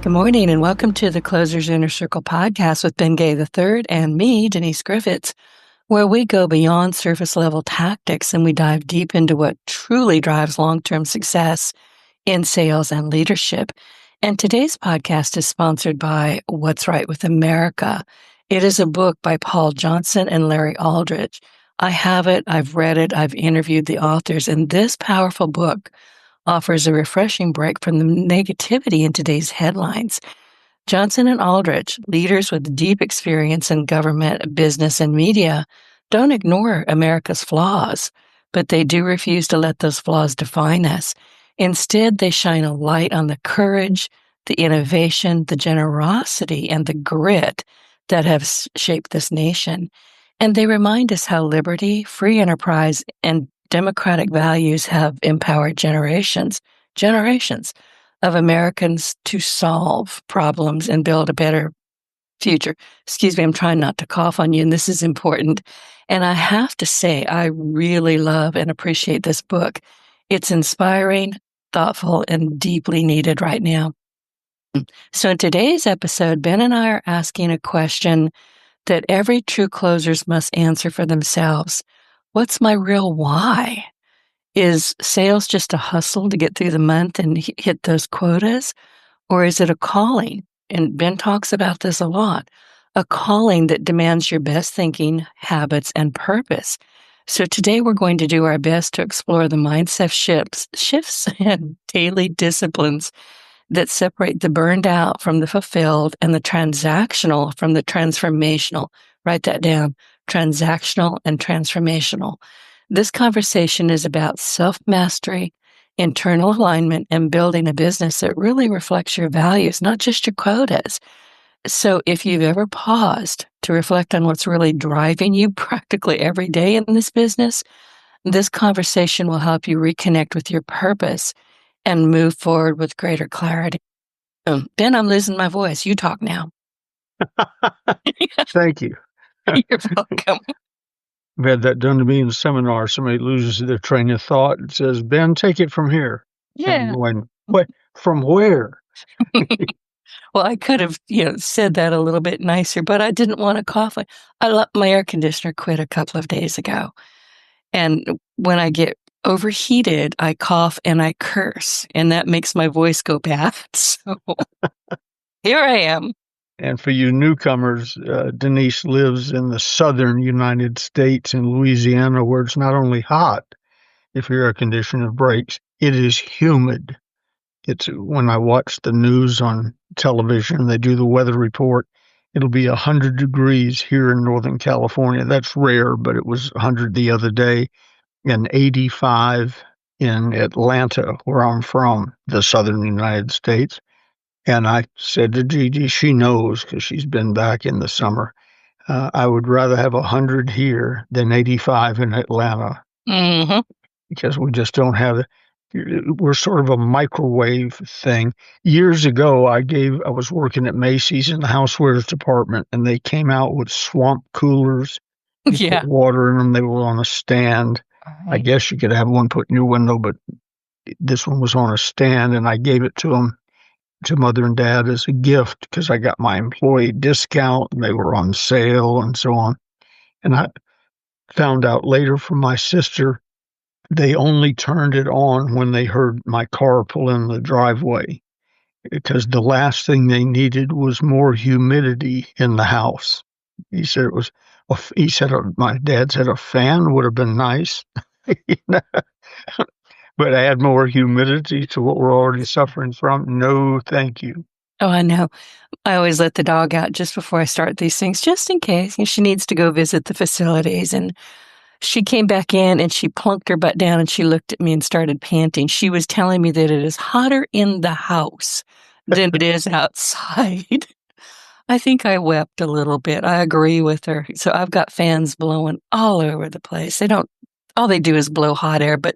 Good morning and welcome to the Closer's Inner Circle podcast with Ben Gay III and me, Denise Griffitts, where we go beyond surface level tactics and we dive deep into what truly drives long-term success in sales and leadership. And today's podcast is sponsored by What's Right with America. It is a book by Paul Johnson and Larry Aldridge. I have it, I've read it, I've interviewed the authors, and this powerful book offers a refreshing break from the negativity in today's headlines. Johnson and Aldrich, leaders with deep experience in government, business, and media, don't ignore America's flaws, but they do refuse to let those flaws define us. Instead, they shine a light on the courage, the innovation, the generosity, and the grit that have shaped this nation. And they remind us how liberty, free enterprise, and democratic values have empowered generations of Americans to solve problems and build a better future. Excuse me, I'm trying not to cough on you, and this is important. And I have to say, I really love and appreciate this book. It's inspiring, thoughtful, and deeply needed right now. So in today's episode, Ben and I are asking a question that every true closers must answer for themselves. What's my real why? Is sales just a hustle to get through the month and hit those quotas? Or is it a calling? And Ben talks about this a lot. A calling that demands your best thinking, habits, and purpose. So today we're going to do our best to explore the mindset shifts and daily disciplines that separate the burned out from the fulfilled and the transactional from the transformational. Write that down. Transactional and transformational. This conversation is about self-mastery, internal alignment, and building a business that really reflects your values, not just your quotas. So if you've ever paused to reflect on what's really driving you practically every day in this business, this conversation will help you reconnect with your purpose and move forward with greater clarity. Ben, I'm losing my voice. You talk now. Thank you. You're welcome. I've had that done to me in a seminar. Somebody loses their train of thought and says, Ben, take it from here. Yeah. And I'm going, what? From where? Well, I could have, said that a little bit nicer, but I didn't want to cough. My air conditioner quit a couple of days ago. And when I get overheated, I cough and I curse, and that makes my voice go bad. So here I am. And for you newcomers, Denise lives in the southern United States in Louisiana, where it's not only hot, if your air conditioner breaks, it is humid. It's when I watch the news on television, they do the weather report, it'll be 100 degrees here in Northern California. That's rare, but it was 100 the other day, and 85 in Atlanta, where I'm from, the southern United States. And I said to Gigi, she knows because she's been back in the summer, I would rather have 100 here than 85 in Atlanta. Mm-hmm. Because we just don't have we're sort of a microwave thing. Years ago, I was working at Macy's in the housewares department, and they came out with swamp coolers. You put water in them. They were on a stand. I guess you could have one put in your window, but this one was on a stand, and I gave it to them, to Mother and Dad, as a gift because I got my employee discount and they were on sale and so on. And I found out later from my sister, they only turned it on when they heard my car pull in the driveway, because the last thing they needed was more humidity in the house. He said my dad said a fan would have been nice. But add more humidity to what we're already suffering from? No, thank you. Oh, I know. I always let the dog out just before I start these things, just in case. She needs to go visit the facilities. And she came back in and she plunked her butt down and she looked at me and started panting. She was telling me that it is hotter in the house than it is outside. I think I wept a little bit. I agree with her. So I've got fans blowing all over the place. All they do is blow hot air, but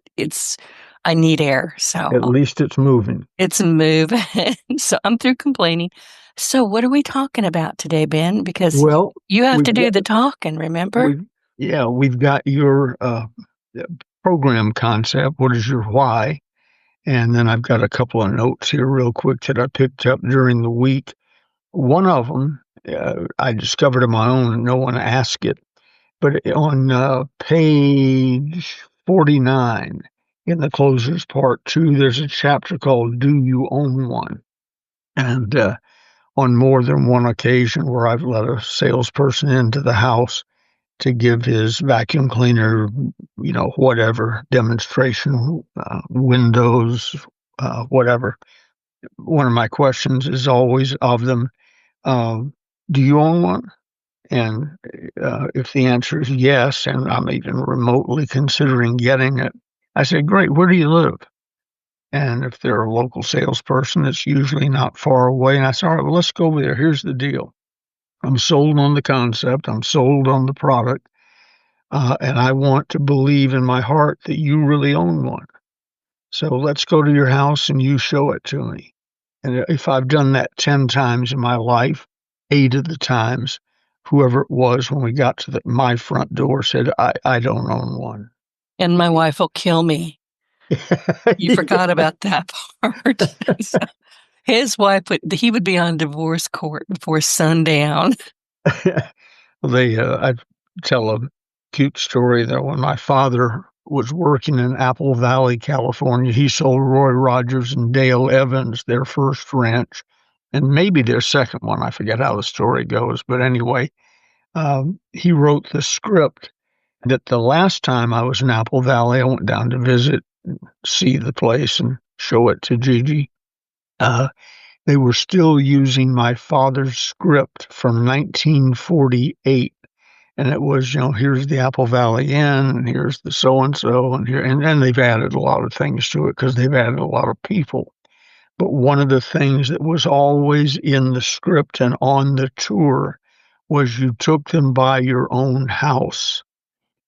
I need air. So at least it's moving. It's moving. So I'm through complaining. So what are we talking about today, Ben? Because you have to do the talking, remember? We've got your program concept. What is your why? And then I've got a couple of notes here real quick that I picked up during the week. One of them I discovered on my own, and no one asked it. But on page 49 in the closers part 2, there's a chapter called Do You Own One? And on more than one occasion where I've let a salesperson into the house to give his vacuum cleaner, whatever demonstration, windows, whatever. One of my questions is always of them, do you own one? And if the answer is yes, and I'm even remotely considering getting it, I say, great, where do you live? And if they're a local salesperson, it's usually not far away. And I say, all right, well, let's go over there. Here's the deal. I'm sold on the concept. I'm sold on the product. And I want to believe in my heart that you really own one. So let's go to your house and you show it to me. And if I've done that 10 times in my life, 8 of the times, whoever it was when we got to my front door said, I don't own one. And my wife will kill me. You forgot about that part. So his wife he would be on divorce court before sundown. I tell a cute story that when my father was working in Apple Valley, California, he sold Roy Rogers and Dale Evans their first ranch and maybe their second one. I forget how the story goes. But anyway, he wrote the script that the last time I was in Apple Valley, I went down to visit, see the place, and show it to Gigi. They were still using my father's script from 1948. And it was, here's the Apple Valley Inn, and here's the so-and-so, and here, and then they've added a lot of things to it because they've added a lot of people. But one of the things that was always in the script and on the tour was you took them by your own house.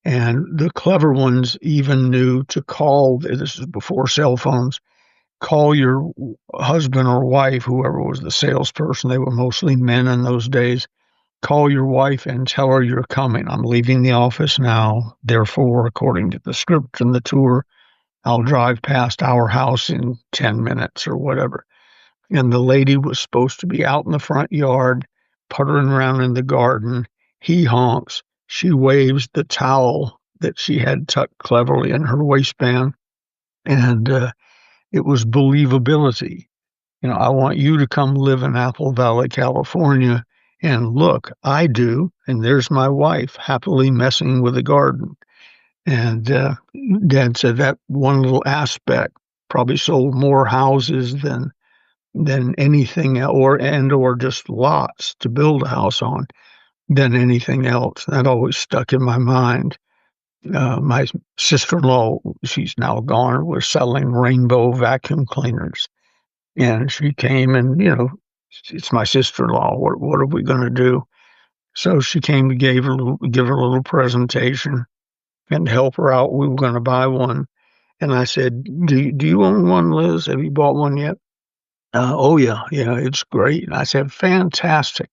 And the clever ones even knew to call, this is before cell phones, call your husband or wife, whoever was the salesperson, they were mostly men in those days, call your wife and tell her you're coming. I'm leaving the office now. Therefore, according to the script and the tour, I'll drive past our house in 10 minutes or whatever. And the lady was supposed to be out in the front yard, puttering around in the garden. He honks. She waves the towel that she had tucked cleverly in her waistband. And it was believability. I want you to come live in Apple Valley, California. And look, I do. And there's my wife happily messing with the garden. And Dad said that one little aspect probably sold more houses than anything, or just lots to build a house on than anything else. That always stuck in my mind. My sister-in-law, she's now gone, was selling Rainbow vacuum cleaners. And she came and, it's my sister-in-law. What are we going to do? So she came to give her a little presentation and help her out. We were going to buy one. And I said, do you own one, Liz? Have you bought one yet? Oh, yeah, it's great. And I said, fantastic.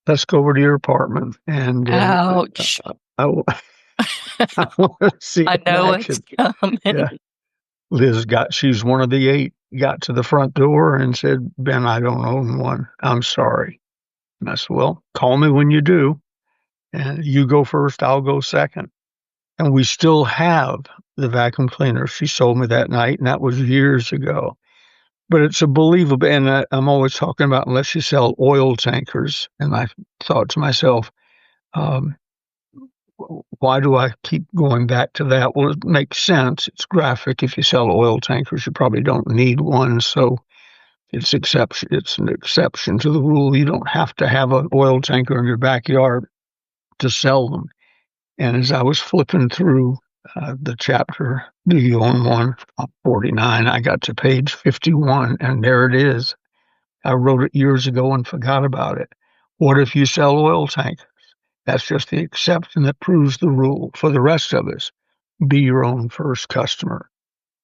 Let's go over to your apartment. And Ouch. I want to see I it in know action. it's coming. Yeah. Liz she's one of the 8, got to the front door and said, Ben, I don't own one. I'm sorry. And I said, well, call me when you do. And you go first, I'll go second. And we still have the vacuum cleaner. She sold me that night, and that was years ago. But it's a believable, and I'm always talking about unless you sell oil tankers. And I thought to myself, why do I keep going back to that? Well, it makes sense. It's graphic. If you sell oil tankers, you probably don't need one. So it's an exception to the rule. You don't have to have an oil tanker in your backyard to sell them. And as I was flipping through the chapter, Do You Own One? 49, I got to page 51, and there it is. I wrote it years ago and forgot about it. What if you sell oil tankers? That's just the exception that proves the rule. For the rest of us, be your own first customer.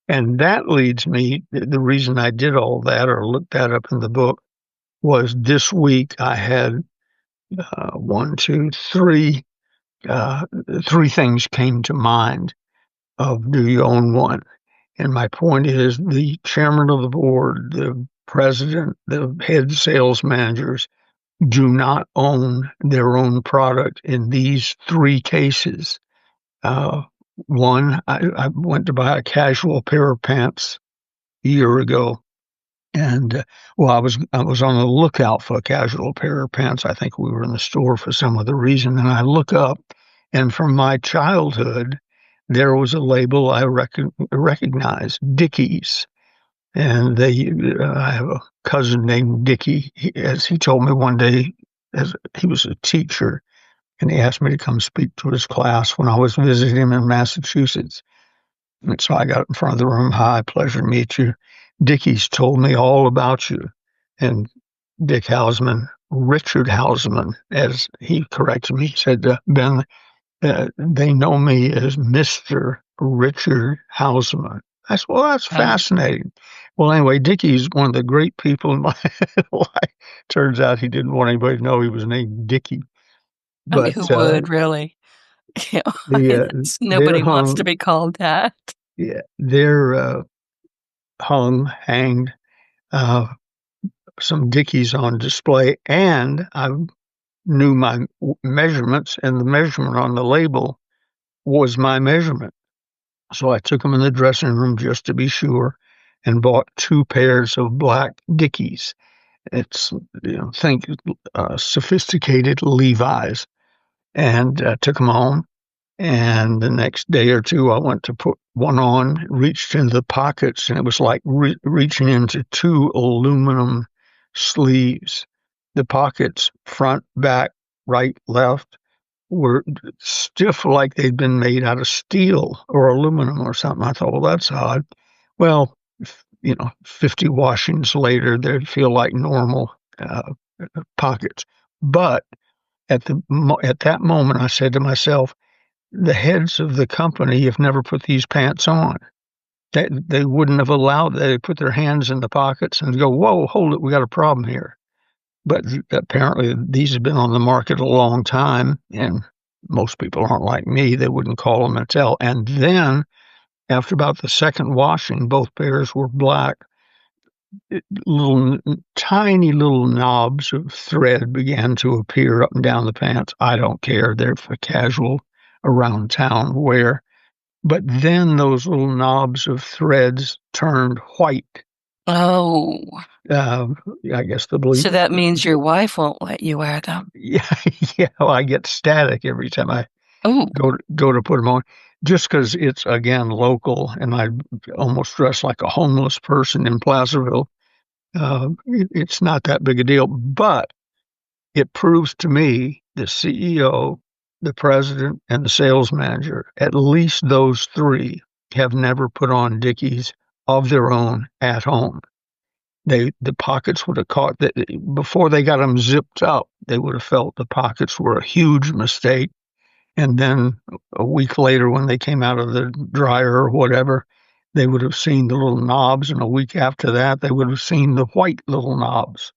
And that leads me, the reason I did all that or looked that up in the book was this week I had three things came to mind of Do You Own One? And my point is the chairman of the board, the president, the head sales managers do not own their own product in these three cases. Uh, One, I went to buy a casual pair of pants a year ago, and well, I was on the lookout for a casual pair of pants. I think we were in the store for some other reason, and I look up, and from my childhood, there was a label I recognized, Dickies. And I have a cousin named Dickie. As he told me one day, as he was a teacher, and he asked me to come speak to his class when I was visiting him in Massachusetts. And so I got in front of the room. Hi, pleasure to meet you. Dickie's told me all about you. And Dick Hausman, Richard Hausman, as he corrected me, he said, Ben, they know me as Mr. Richard Hausman. I said, well, that's Oh, fascinating. Well, anyway, Dickie's one of the great people in my life. Turns out he didn't want anybody to know he was named Dickie. I mean, who But would really? they're Nobody wants to hung, be called that. yeah, they're hanged, uh, some Dickies on display, and I knew my measurements, and the measurement on the label was my measurement. So I took them in the dressing room just to be sure, and bought two pairs of black Dickies. It's think sophisticated Levi's, and took them home. And the next day or two, I went to put one on, reached into the pockets, and it was like reaching into two aluminum sleeves. The pockets, front, back, right, left, were stiff like they'd been made out of steel or aluminum or something. I thought, well, that's odd. Well, 50 washings later, they'd feel like normal pockets. But at that moment, I said to myself, the heads of the company have never put these pants on. They wouldn't have allowed. They put their hands in the pockets and go, "Whoa, hold it, we got a problem here." But apparently, these have been on the market a long time, and most people aren't like me. They wouldn't call them and tell. And then, after about the second washing, both pairs were black. Little, tiny little knobs of thread began to appear up and down the pants. I don't care. They're for casual around town wear. But then those little knobs of threads turned white. Oh, Uh, I guess the belief. so that means your wife won't let you wear them. Yeah, yeah. Well, I get static every time I Oh, go to put them on, just because it's again local, and I almost dress like a homeless person in Placerville. It's not that big a deal, but it proves to me the CEO, the president, and the sales manager, at least those three, have never put on Dickies of their own at home. The pockets would have caught that before they got them zipped up. They would have felt the pockets were a huge mistake. And then a week later, when they came out of the dryer or whatever, they would have seen the little knobs. And a week after that, they would have seen the white little knobs.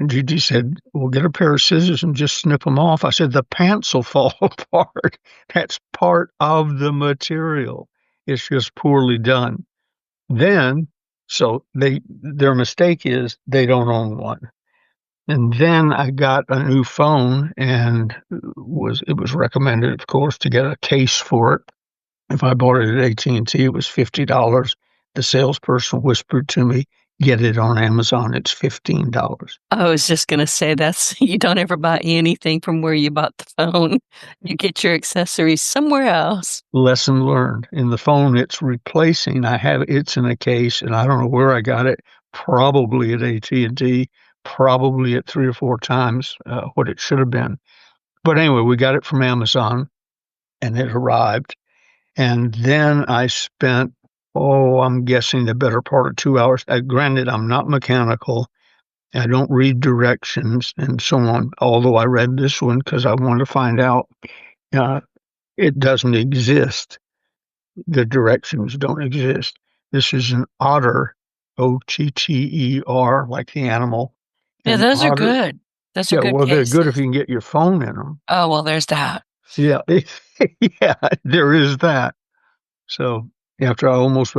And Gigi said, "Well, get a pair of scissors and just snip them off." I said, "The pants will fall apart. That's part of the material. It's just poorly done." Then, so their mistake is they don't own one. And then I got a new phone, and it was recommended, of course, to get a case for it. If I bought it at AT&T, it was $50. The salesperson whispered to me, "Get it on Amazon. It's $15." I was just going to say you don't ever buy anything from where you bought the phone. You get your accessories somewhere else. Lesson learned. In the phone, it's replacing. It's in a case, and I don't know where I got it. Probably at AT&T, probably at 3 or 4 times what it should have been. But anyway, we got it from Amazon, and it arrived. And then I spent, I'm guessing the better part of 2 hours. Granted, I'm not mechanical. I don't read directions and so on, although I read this one because I wanted to find out. Uh, it doesn't exist. The directions don't exist. This is an otter, Otter, like the animal. Yeah, And those are otter, good. Those are yeah, good well, they're good if cases. you can get your phone in them. Oh, well, there's that. Yeah, yeah, there is that. So after I almost,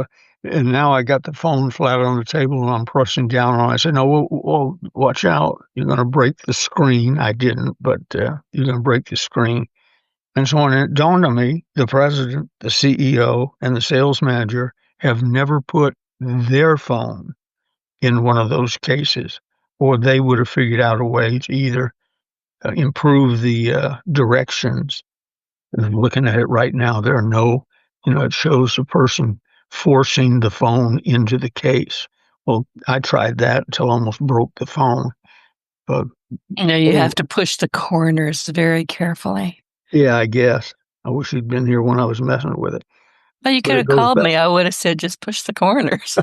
And now I got the phone flat on the table and I'm pressing down on it. I said, no, whoa, watch out. You're going to break the screen. I didn't, but you're going to break the screen. And so when it dawned on me, the president, the CEO, and the sales manager have never put their phone in one of those cases, or they would have figured out a way to either improve the directions. And I'm looking at it right now. There are no, it shows the person forcing the phone into the case. Well, I tried that until I almost broke the phone. But You have to push the corners very carefully. yeah, I guess. I wish he'd been here when I was messing with it. Well, you But could it have goes called back. me. I would have said, just push the corners.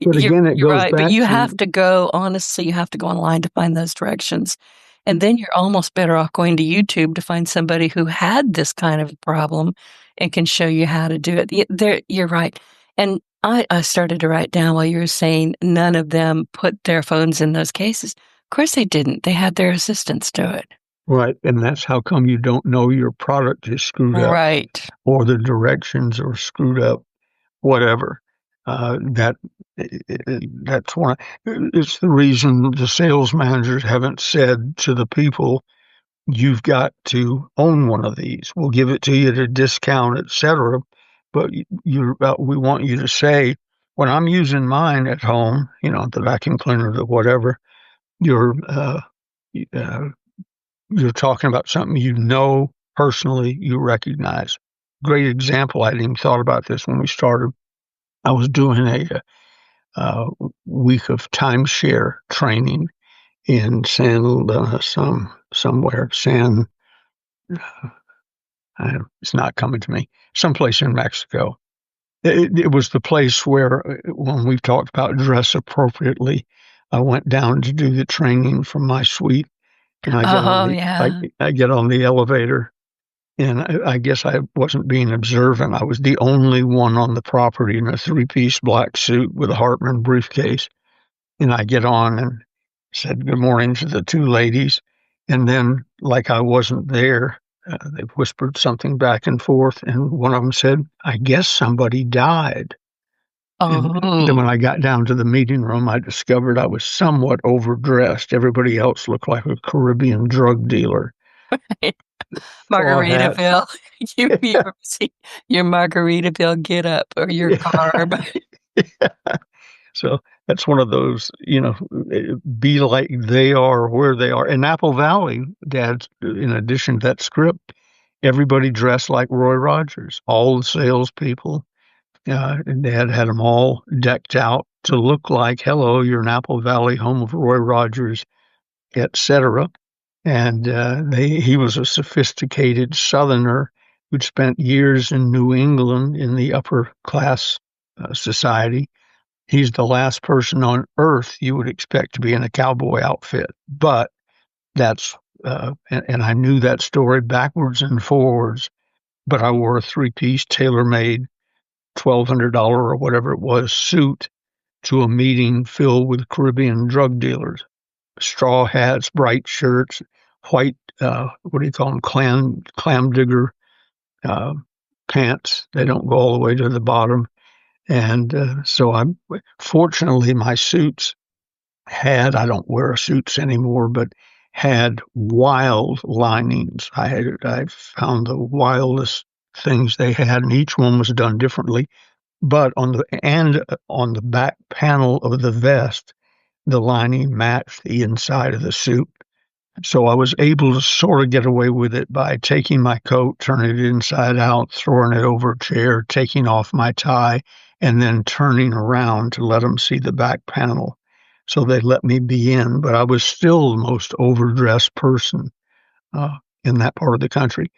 But again, it You're goes right, but back you have to to go, honestly, you have to go online to find those directions. And then you're almost better off going to YouTube to find somebody who had this kind of problem and can show you how to do it. You're right. And I started to write down while you were saying none of them put their phones in those cases. Of course they didn't. They had their assistants do it. right, and that's how come you don't know your product is screwed up Right. or the directions are screwed up, whatever. That that's one. It's the reason the sales managers haven't said to the people, "You've got to own one of these. We'll give it to you at a discount, etc." But we want you to say, "When I'm using mine at home, the vacuum cleaner, the whatever, you're uh, you're talking about something personally, you recognize." Great example. I hadn't even thought about this when we started. I was doing a week of timeshare training in somewhere. It's not coming to me. Someplace in Mexico. It was the place where, when we've talked about dress appropriately, I went down to do the training from my suite, and Oh, yeah. I get on the elevator, and I guess I wasn't being observant. I was the only one on the property in a three-piece black suit with a Hartman briefcase. And I get on and said good morning to the two ladies. And then, like I wasn't there, they whispered something back and forth. And one of them said, I guess somebody died. And then Oh, when I got down to the meeting room, I discovered I was somewhat overdressed. Everybody else looked like a Caribbean drug dealer. Straw hats. Margaritaville. You ever see your Margaritaville get up or your carb? So that's one of those, be like they are where they are. In Apple Valley, Dad, in addition to that script, everybody dressed like Roy Rogers, all the salespeople. And Dad had them all decked out to look like, hello, you're in Apple Valley, home of Roy Rogers, etc. And he was a sophisticated Southerner who'd spent years in New England in the upper class society. He's the last person on earth you would expect to be in a cowboy outfit. But that's, and I knew that story backwards and forwards, but I wore a three-piece tailor-made $1,200 or whatever it was suit to a meeting filled with Caribbean drug dealers. Straw hats, bright shirts, white, what do you call them, clam digger uh, pants. They don't go all the way to the bottom. And so fortunately, my suits I don't wear suits anymore, but had wild linings. I found the wildest things they had, and each one was done differently. But on the back panel of the vest, the lining matched the inside of the suit. So I was able to sort of get away with it by taking my coat, turning it inside out, throwing it over a chair, taking off my tie, and then turning around to let them see the back panel. So they let me be in, but I was still the most overdressed person in that part of the country.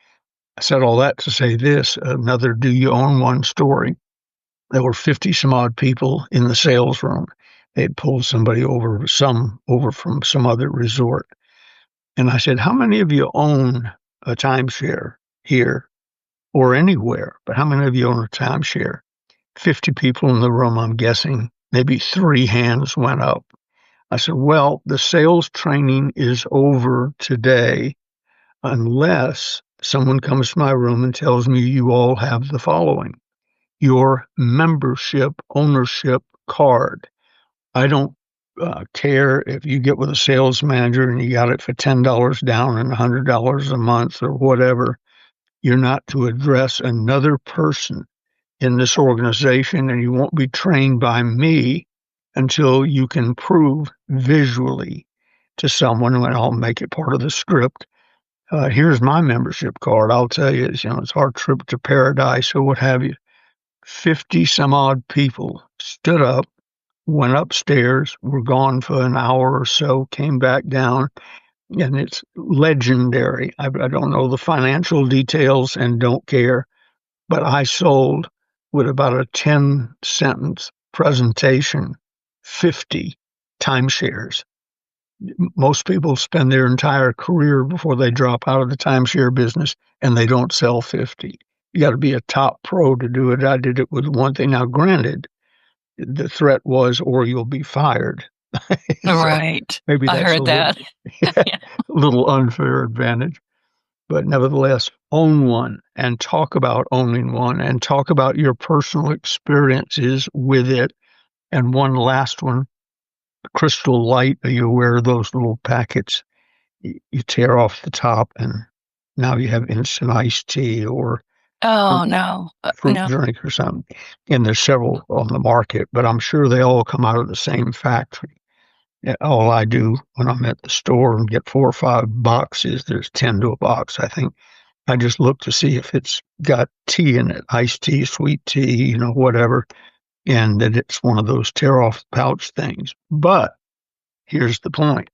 I said all that to say this, another do you own one story. There were 50 some odd people in the sales room. They'd pulled somebody over from some other resort. And I said, how many of you own a timeshare here or anywhere? But how many of you own a timeshare? 50 people in the room, I'm guessing. Maybe 3 hands went up. I said, well, the sales training is over today unless someone comes to my room and tells me you all have the following. your membership ownership card. I don't care if you get with a sales manager and you got it for $10 down and $100 a month or whatever. You're not to address another person in this organization, and you won't be trained by me until you can prove visually to someone, and I'll make it part of the script. Here's my membership card. I'll tell you, it's our trip to paradise or what have you. 50 some odd people stood up, went upstairs, were gone for an hour or so, came back down, and it's legendary. I don't know the financial details and don't care, but I sold with about a 10-sentence presentation 50 timeshares. Most people spend their entire career before they drop out of the timeshare business, and they don't sell 50. You got to be a top pro to do it. I did it with one thing. Now, granted, the threat was, or you'll be fired. So Right. maybe I that's a heard little, that. Yeah. little unfair advantage. But nevertheless, own one and talk about owning one and talk about your personal experiences with it. And one last one, Crystal Light. Are you aware of those little packets? You tear off the top and now you have instant iced tea or Oh, no. fruit No. drink or something. And there's several on the market, but I'm sure they all come out of the same factory. All I do when I'm at the store and get 4 or 5 boxes, there's 10 to a box, I think. I just look to see if it's got tea in it, iced tea, sweet tea, whatever, and that it's one of those tear off pouch things. But here's the point.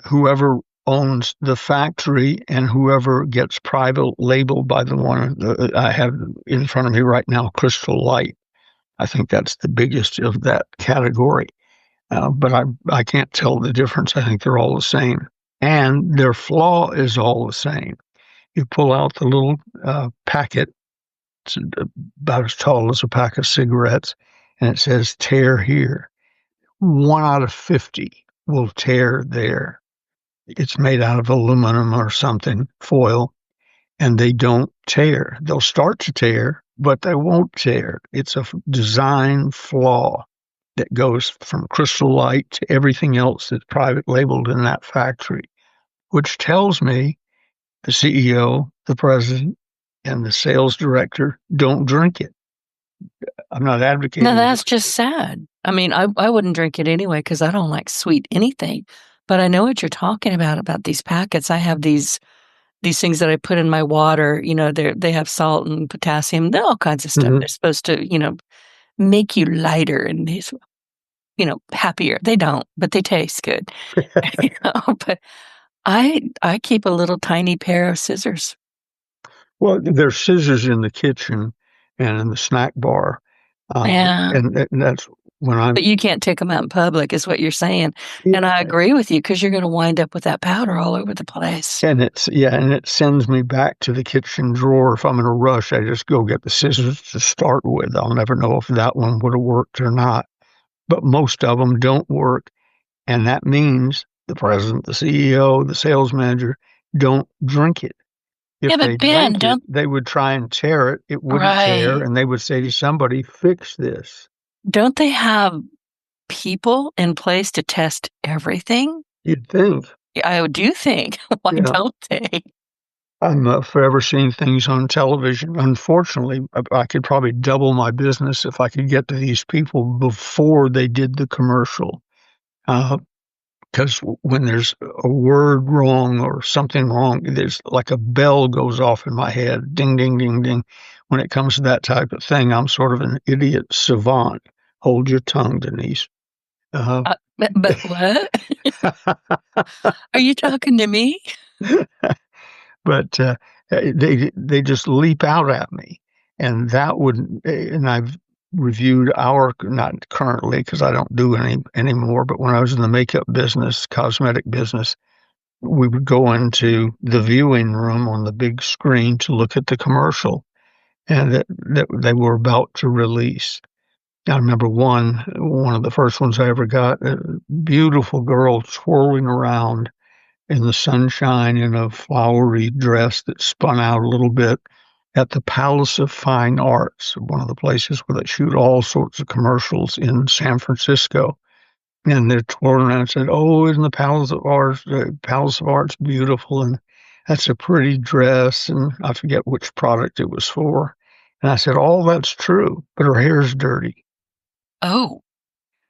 Whoever owns the factory and whoever gets private labeled by the one I have in front of me right now, Crystal Light, I think that's the biggest of that category. But I can't tell the difference. I think they're all the same. And their flaw is all the same. You pull out the little packet, it's about as tall as a pack of cigarettes, and it says tear here. 1 out of 50 will tear there. It's made out of aluminum or something, foil, and they don't tear. They'll start to tear, but they won't tear. It's a design flaw that goes from Crystal Light to everything else that's private labeled in that factory, which tells me the CEO, the president, and the sales director don't drink it. I'm not No, advocating that's just sad. I mean, I wouldn't drink it anyway because I don't like sweet anything. But I know what you're talking about these packets. I have these things that I put in my water. They have salt and potassium, they're all kinds of stuff. Mhm. They're supposed to, make you lighter and happier. They don't, but they taste good. But I keep a little tiny pair of scissors. Well, there's scissors in the kitchen and in the snack bar, Yeah. and that's when But I'm. you can't take them out in public is what you're saying, Yeah, and I agree with you because 'cause you're gonna wind up with that powder all over the place. and it sends me back to the kitchen drawer. If I'm in a rush, I just go get the scissors to start with. I'll never know if that one would have worked or not, but most of them don't work, and that means the president, the CEO, the sales manager don't drink it. Yeah, If they but Ben, drank it, don't they would try and tear it. It wouldn't tear, right. and they would say to somebody, "Fix this." Don't they have people in place to test everything? You'd think. Yeah, I do think. Why Yeah. don't they? I'm forever seeing things on television. Unfortunately, I could probably double my business if I could get to these people before they did the commercial. Because when there's a word wrong or something wrong, there's like a bell goes off in my head. Ding, ding, ding, ding. When it comes to that type of thing, I'm sort of an idiot savant. Hold your tongue, Denise. Uh, But what? Are you talking to me? but they just leap out at me, and that would. And I've reviewed our not currently because I don't do any anymore. But when I was in the makeup business, cosmetic business, we would go into the viewing room on the big screen to look at the commercial, and that they were about to release. I remember one of the first ones I ever got. A beautiful girl twirling around in the sunshine in a flowery dress that spun out a little bit. at the Palace of Fine Arts, one of the places where they shoot all sorts of commercials in San Francisco. And they toured around and said, "Oh, isn't the Palace of Arts beautiful? And that's a pretty dress." And I forget which product it was for. And I said, "All that's true, but her hair's dirty." Oh,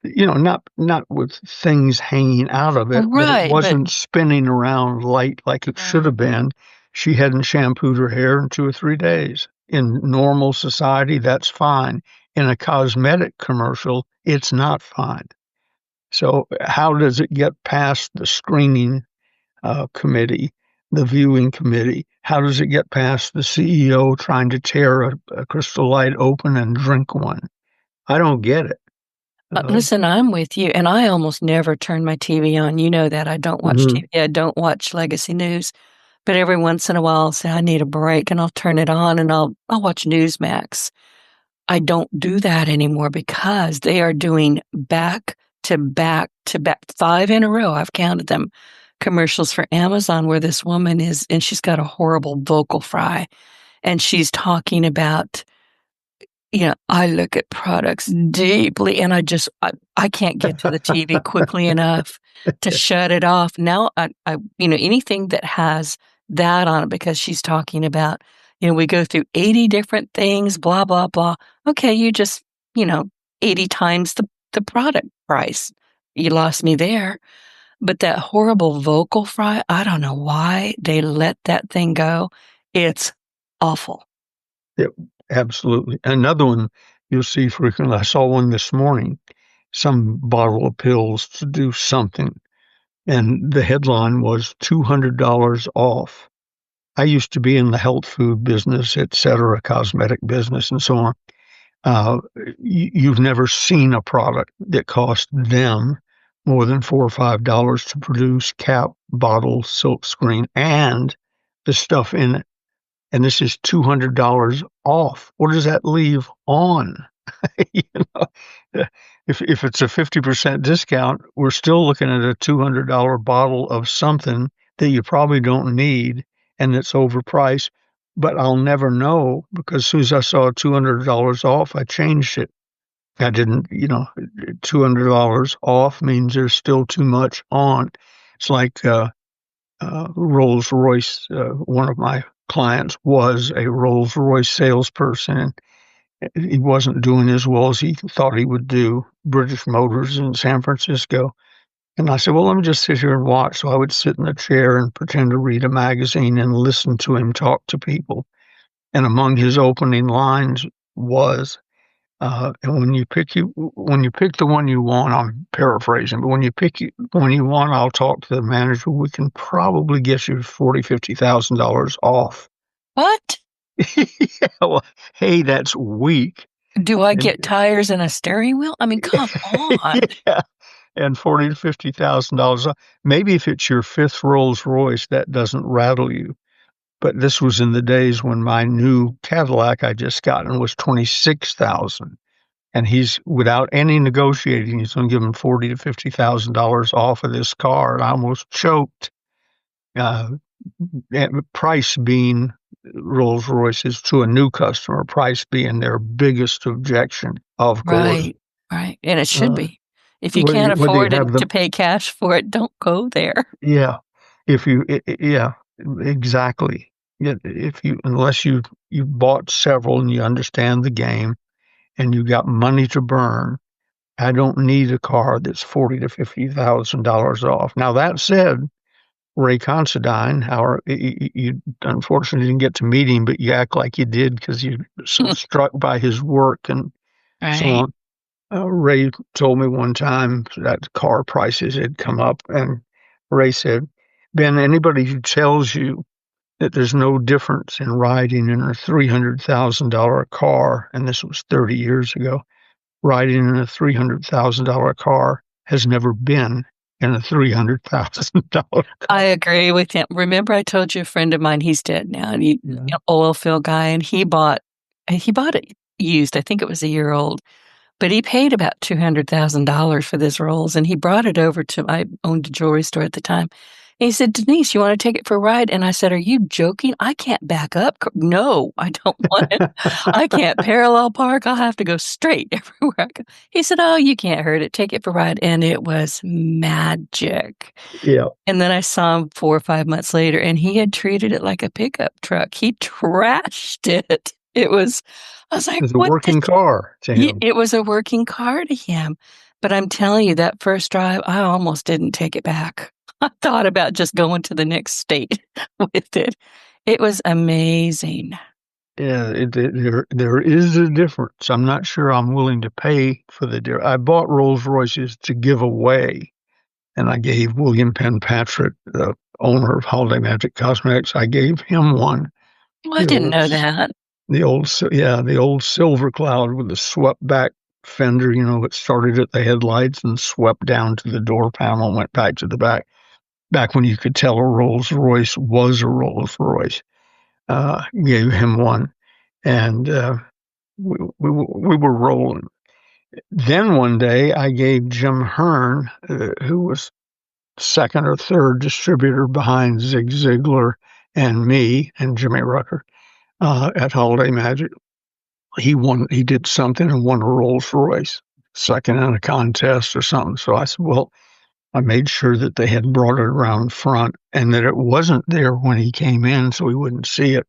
Not with things hanging out of it, but it right. But wasn't spinning around light like it should have been. She hadn't shampooed her hair in 2 or 3 days. In normal society, that's fine. In a cosmetic commercial, it's not fine. So how does it get past the screening committee, the viewing committee? How does it get past the CEO trying to tear a Crystal Light open and drink one? I don't get it. listen, I'm with you, and I almost never turn my TV on. You know that I don't watch Mhm. TV. I don't watch legacy news, but every once in a while, I'll say I need a break, and I'll turn it on, and I'll watch Newsmax. I don't do that anymore because they are doing back to back to back 5 in a row, I've counted them, commercials for Amazon where this woman is and she's got a horrible vocal fry, and she's talking about, I look at products deeply, and I can't get to the TV quickly enough to shut it off. Now anything that has that on it because she's talking about, we go through 80 different things, blah, blah, blah. Okay, you just, you know, 80 times the product price. You lost me there. But that horrible vocal fry, I don't know why they let that thing go. It's awful. Yep, absolutely. Another one you'll see frequently. I saw one this morning, some bottle of pills to do something, and the headline was $200 off. I used to be in the health food business, et cetera, cosmetic business, and so on. Uh, you've never seen a product that cost them more than $4 or $5 to produce, cap, bottle, silk screen, and the stuff in it. And this is $200 off. What does that leave on? You know, if it's a 50% discount, we're still looking at a $200 bottle of something that you probably don't need and it's overpriced. But I'll never know because as soon as I saw $200 off, I changed it. I didn't, $200 off means there's still too much on. It's like Rolls Royce. One of my clients was a Rolls Royce salesperson, and he wasn't doing as well as he thought he would do. British Motors in San Francisco. And I said, "Well, let me just sit here and watch." So I would sit in the chair and pretend to read a magazine and listen to him talk to people. And among his opening lines was, and when you pick the one you want, I'm paraphrasing, but when you pick the one you want, I'll talk to the manager. We can probably get you $40,000-$50,000 off. What? Yeah, well, hey, that's weak. Do I And get tires and a steering wheel? I mean, come on. yeah, and $40,000 to $50,000. Maybe if it's your fifth Rolls Royce, that doesn't rattle you. But this was in the days when my new Cadillac I just gotten was 26,000. And he's without any negotiating, he's going to give him $40,000 to $50,000 off of this car. And I almost choked. Uh, Price being Rolls Royce's to a new customer, price being their biggest objection, of course. Right, right, and it should Uh, be. If you can't whether you afford have it the to pay cash for it, don't go there. yeah, if you yeah, exactly. Yeah, if you unless you bought several and you understand the game and you got money to burn, I don't need a car that's $40,000 to $50,000 off. Now that said, Ray Considine, you unfortunately didn't get to meet him, but you act like you did because you're so struck by his work and so Right. on. Ray told me one time that car prices had come up, and Ray said, "Ben, anybody who tells you that there's no difference in riding in a $300,000 car," and this was 30 years ago, "riding in a $300,000 car has never been in a $300,000 I car." agree with him. Remember I told you a friend of mine, he's dead now, and Yeah. oil field guy, and he bought it used, I think it was a year old, but he paid about $200,000 for this Rolls, and he brought it over to I owned a jewelry store at the time. He said, Denise, you want to take it for a ride? And I said, are you joking? I can't back up. No, I don't want it. I can't parallel park. I'll have to go straight everywhere I go. He said, oh, you can't hurt it. Take it for a ride. And it was magic. Yeah. And then I saw him 4 or 5 months later, and he had treated it like a pickup truck. He trashed it. I was It like, was a what working car to him. it was a working car to him. But I'm telling you, that first drive, I almost didn't take it back. I thought about just going to the next state with it. It was amazing. Yeah, there is a difference. I'm not sure I'm willing to pay for the deer. I bought Rolls Royces to give away, and I gave William Penpatrick, the owner of Holiday Magic Cosmetics, I gave him one. Well, I The didn't old, know that. the old Silver Cloud with the swept back fender. You know, it started at the headlights and swept down to the door panel and went back to the back. Back when you could tell a Rolls Royce was a Rolls Royce. Gave him one, and we were rolling. Then one day I gave Jim Hearn, who was second or third distributor behind Zig Ziglar and me and Jimmy Rucker at Holiday Magic. He did something and won a Rolls Royce, second in a contest or something. So I said, well, I made sure that they had brought it around front and that it wasn't there when he came in so he wouldn't see it.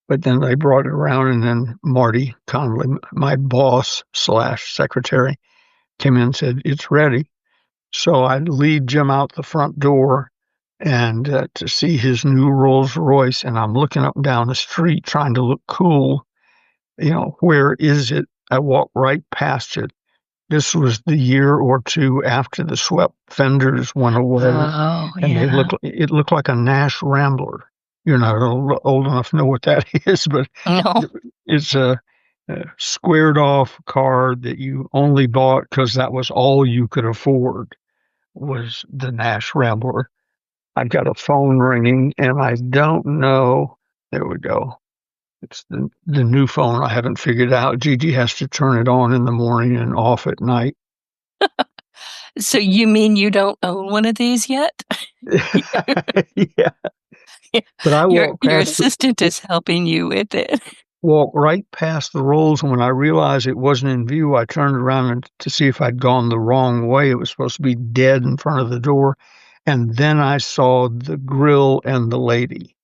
But then they brought it around, and then Marty Conley, my boss slash secretary, came in and said, it's ready. So I lead Jim out the front door and to see his new Rolls Royce, and I'm looking up and down the street trying to look cool. You know, where is it? I walk right past it. This was the year or two after the swept fenders went away, Oh, and yeah. it looked like a Nash Rambler. You're not old enough to know what that is, but No. it's a squared off car that you only bought because that was all you could afford was the Nash Rambler. I've got a phone ringing, and I don't know. There we go. It's the new phone I haven't figured out. Gigi has to turn it on in the morning and off at night. So you mean you don't own one of these yet? Yeah, but I Your assistant is helping you with it. walked right past the rolls, and when I realized it wasn't in view, I turned around to see if I'd gone the wrong way. It was supposed to be dead in front of the door, and then I saw the grill and the lady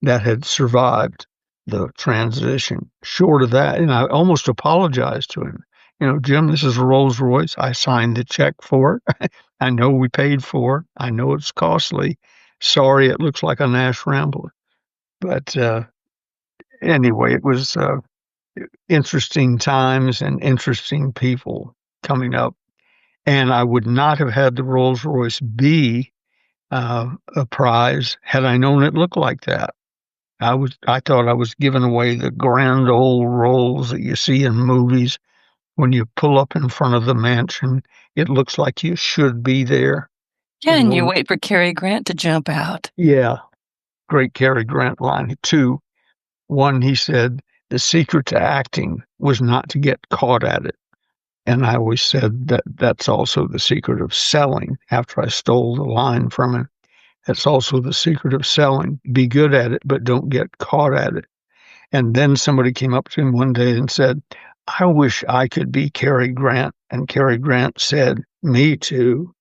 that had survived the transition. Short of that, and I almost apologized to him. You know, Jim, this is a Rolls Royce. I signed the check for it. I know we paid for it. I know it's costly. Sorry, it looks like a Nash Rambler. But anyway, it was interesting times and interesting people coming up. And I would not have had the Rolls Royce be a prize had I known it looked like that. I thought I was giving away the grand old Rolls that you see in movies. When you pull up in front of the mansion, it looks like you should be there. Yeah, And and you when, wait for Cary Grant to jump out. yeah, great Cary Grant line. Two, one, he said, the secret to acting was not to get caught at it. And I always said that that's also the secret of selling after I stole the line from him. That's also the secret of selling. Be good at it, but don't get caught at it. And then somebody came up to him one day and said, I wish I could be Cary Grant. And Cary Grant said, me too.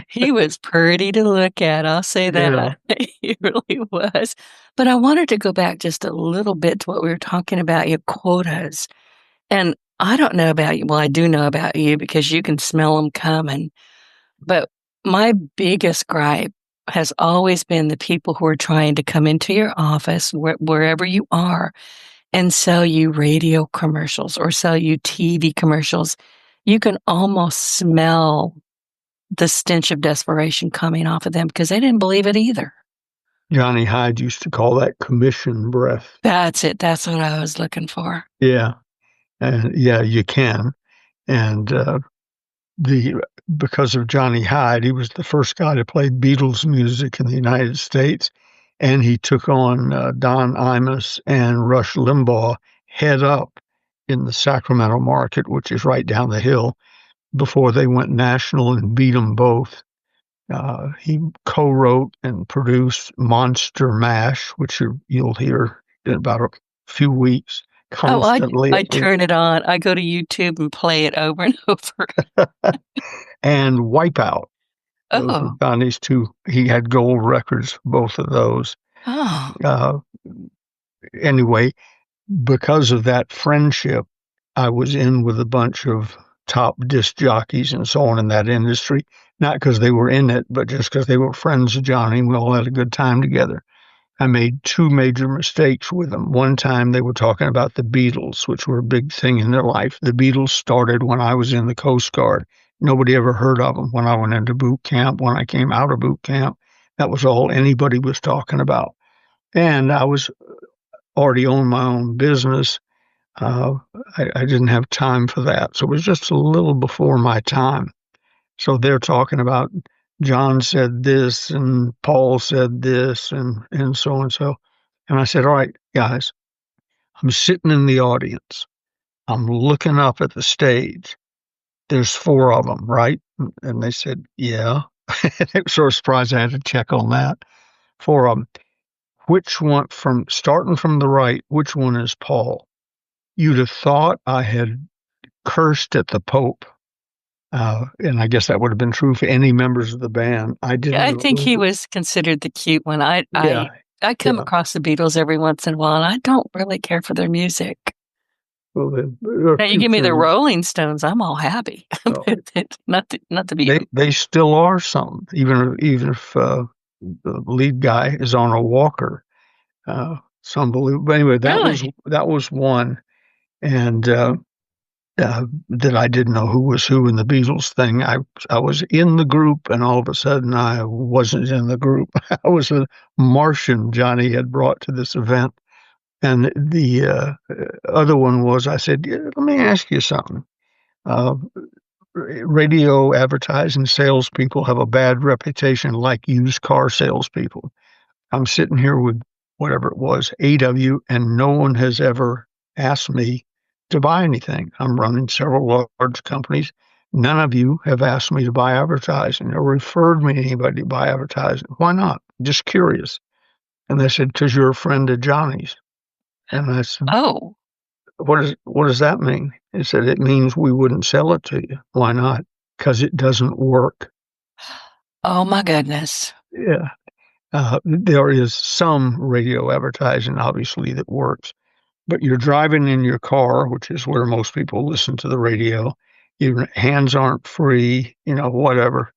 He was pretty to look at, I'll say Yeah. that. He really was. But I wanted to go back just a little bit to what we were talking about, your quotas. And I don't know about you. Well, I do know about you because you can smell them coming. But my biggest gripe has always been the people who are trying to come into your office, wherever you are, and sell you radio commercials or sell you TV commercials. You can almost smell the stench of desperation coming off of them because they didn't believe it either. Johnny Hyde used to call that commission breath. That's it. That's what I was looking for. Yeah. And yeah, you can. And the because of Johnny Hyde, he was the first guy to play Beatles music in the United States, and he took on Don Imus and Rush Limbaugh head up in the Sacramento market, which is right down the hill, before they went national and beat them both. He co-wrote and produced Monster Mash, which you'll hear in about a few weeks Oh, constantly. I turn it on. I go to YouTube and play it over and over. And Wipeout. Those were Oh, Donnie's two. He had gold records for both of those. oh. Uh, anyway, because of that friendship, I was in with a bunch of top disc jockeys and so on in that industry. Not because they were in it, but just because they were friends of Johnny. We all had a good time together. I made two major mistakes with them. One time they were talking about the Beatles, which were a big thing in their life. The Beatles started when I was in the Coast Guard. Nobody ever heard of them when I went into boot camp, when I came out of boot camp. That was all anybody was talking about. And I was already owned my own business. Uh, I didn't have time for that. So it was just a little before my time. So they're talking about John said this and Paul said this and so and so. And I said, all right, guys, I'm sitting in the audience. I'm looking up at the stage. There's four of them, right? And they said, yeah. They were sort of surprised I had to check on that. Four of them. Which one, from starting from the right, which one is Paul? You'd have thought I had cursed at the Pope. And I guess that would have been true for any members of the band. I Yeah, didn't I know think he who. was considered the cute one. Yeah, I come yeah. across the Beatles every once in a while, and I don't really care for their music. Well, there are a Now, you few give me the things. Rolling Stones, I'm all happy. Uh, But not the they Beatles. they still are some, even if the lead guy is on a walker. It's unbelievable. But anyway, Really? that was one, and that I didn't know who was who in the Beatles thing. I was in the group, and all of a sudden I wasn't in the group. I was a Martian Johnny had brought to this event, and the other one was I said, yeah, let me ask you something. Uh, Radio advertising salespeople have a bad reputation, like used car salespeople. I'm sitting here with whatever it was, eight of you, and no one has ever asked me to buy anything. I'm running several large companies. None of you have asked me to buy advertising or referred me to anybody to buy advertising. Why not? Just curious. And they said, because you're a friend of Johnny's. And I said, Oh, what does that mean? They said, it means we wouldn't sell it to you. Why not? Because it doesn't work. oh my goodness. Yeah. There is some radio advertising, obviously, that works, but you're driving in your car, which is where most people listen to the radio. Your hands aren't free, whatever.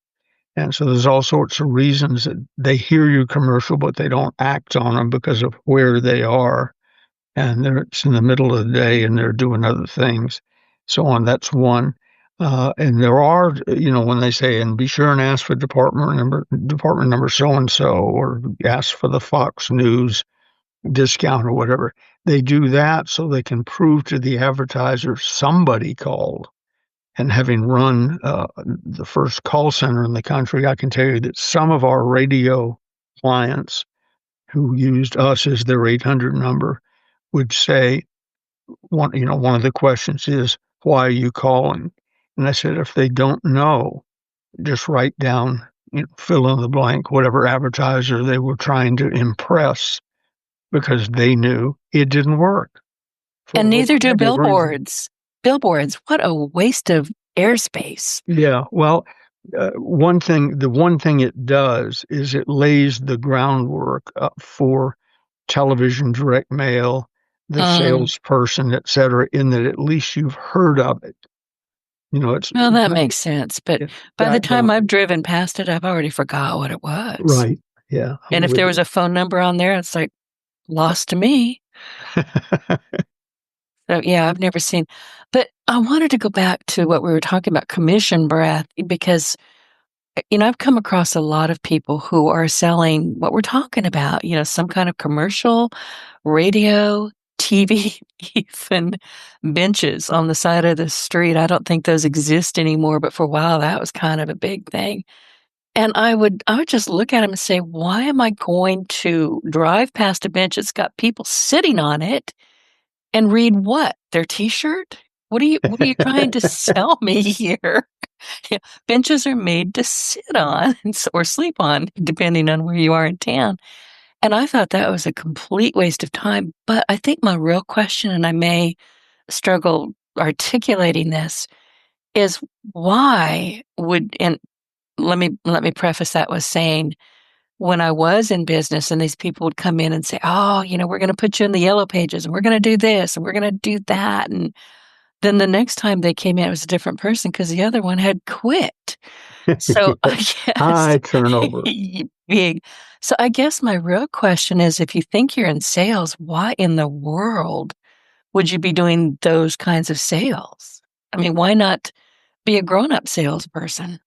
And so there's all sorts of reasons that they hear your commercial, but they don't act on them because of where they are. And it's in the middle of the day and they're doing other things. So on, that's one. And there are, when they say, and be sure and ask for department number so and so, or ask for the Fox News discount or whatever. They do that so they can prove to the advertiser somebody called. And having run the first call center in the country, I can tell you that some of our radio clients who used us as their 800 number would say, one of the questions is, why are you calling? And I said, if they don't know, just write down, fill in the blank, whatever advertiser they were trying to impress, because they knew it didn't work for And a neither do variety of reasons. billboards. Billboards, what a waste of airspace. Yeah, well, the one thing it does is it lays the groundwork for television, direct mail, the Um, salesperson, et cetera, in that at least you've heard of it. It's well, that makes sense. But it's by the time background. I've driven past it, I've already forgot what it was. Right. Yeah, And I'm if with there was you. a phone number on there, it's like lost to me. So yeah, I've never seen. But I wanted to go back to what we were talking about, commission breath, because I've come across a lot of people who are selling what we're talking about, some kind of commercial, radio, TV, even benches on the side of the street. I don't think those exist anymore, but for a while that was kind of a big thing. And I would just look at them and say, why am I going to drive past a bench that's got people sitting on it and read what? Their t-shirt? What are you trying to sell me here? Yeah, benches are made to sit on or sleep on, depending on where you are in town. And I thought that was a complete waste of time. But I think my real question, and I may struggle articulating this, is why would, and let me preface that with saying, when I was in business and these people would come in and say, "Oh, we're going to put you in the yellow pages and we're going to do this and we're going to do that." And then the next time they came in, it was a different person because the other one had quit. So I Yes. guess High turnover. big. So I guess my real question is, if you think you're in sales, why in the world would you be doing those kinds of sales? I mean, why not be a grown-up salesperson?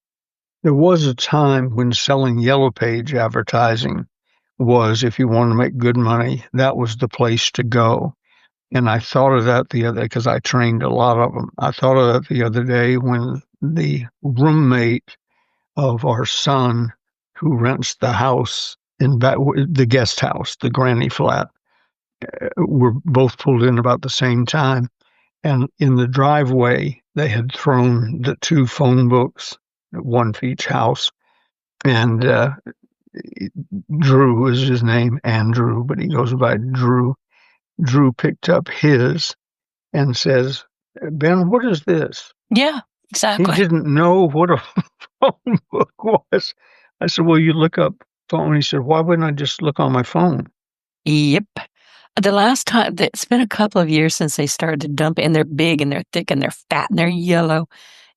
There was a time when selling yellow page advertising was, if you wanted to make good money, that was the place to go. And I thought of that the other, because I trained a lot of them. I thought of that the other day when the roommate of our son, who rents the house in the guest house, the granny flat, were both pulled in about the same time. And in the driveway, they had thrown the two phone books, one for each house. And Drew is his name, Andrew, but he goes by Drew. Drew picked up his and says, "Ben, what is this?" Yeah, He exactly. didn't know what a phone book was. I said, "Well, you look up phone." He said, "Why wouldn't I just look on my phone?" Yep. The last time, it's been a couple of years since they started to dump it, and they're big and they're thick and they're fat and they're yellow.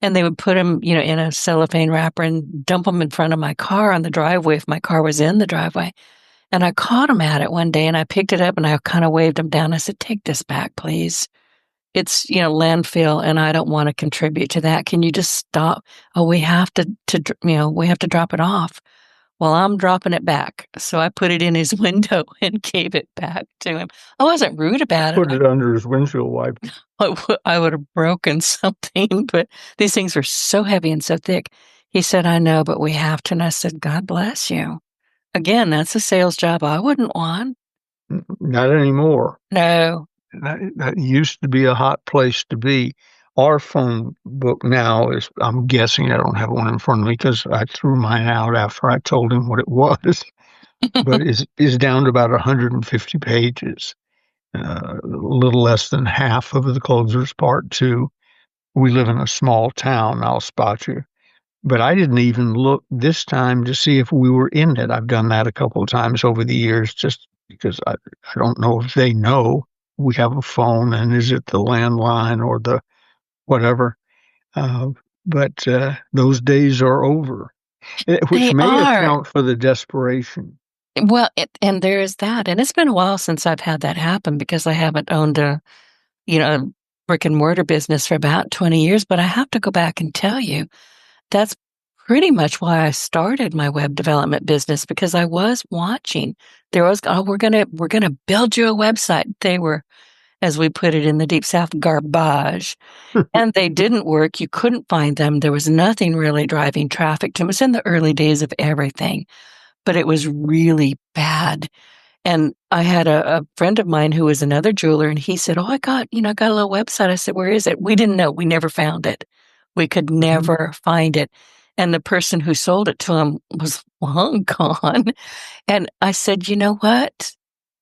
And they would put them, in a cellophane wrapper and dump them in front of my car on the driveway if my car was in the driveway. And I caught him at it one day and I picked it up and I kind of waved him down. I said, "Take this back, please. It's, landfill and I don't want to contribute to that. Can you just stop? Oh, we have we have to drop it off." Well, I'm dropping it back. So I put it in his window and gave it back to him. I wasn't rude about it. Put it under his windshield wiper. I would have broken something, but these things were so heavy and so thick. He said, "I know, but we have to." And I said, "God bless you." Again, that's a sales job I wouldn't want. Not anymore. No. That used to be a hot place to be. Our phone book now is, I'm guessing, I don't have one in front of me because I threw mine out after I told him what it was, but is down to about 150 pages, a little less than half of the closer's part two. We live in a small town, I'll spot you. But I didn't even look this time to see if we were in it. I've done that a couple of times over the years just because I don't know if they know we have a phone and is it the landline or the whatever. Uh, but those days are over, which They may are. account for the desperation. Well, and there is that. And it's been a while since I've had that happen because I haven't owned a brick and mortar business for about 20 years. But I have to go back and tell you, that's pretty much why I started my web development business, because I was watching. There was, "Oh, we're gonna build you a website." They were, as we put it in the deep south, garbage. And they didn't work. You couldn't find them. There was nothing really driving traffic to them. It was in the early days of everything, but it was really bad. And I had a friend of mine who was another jeweler, and he said, "Oh, I got a little website." I said, "Where is it?" We didn't know. We never found it. We could Mhm. never find it. And the person who sold it to him was long gone. And I said, "You know what?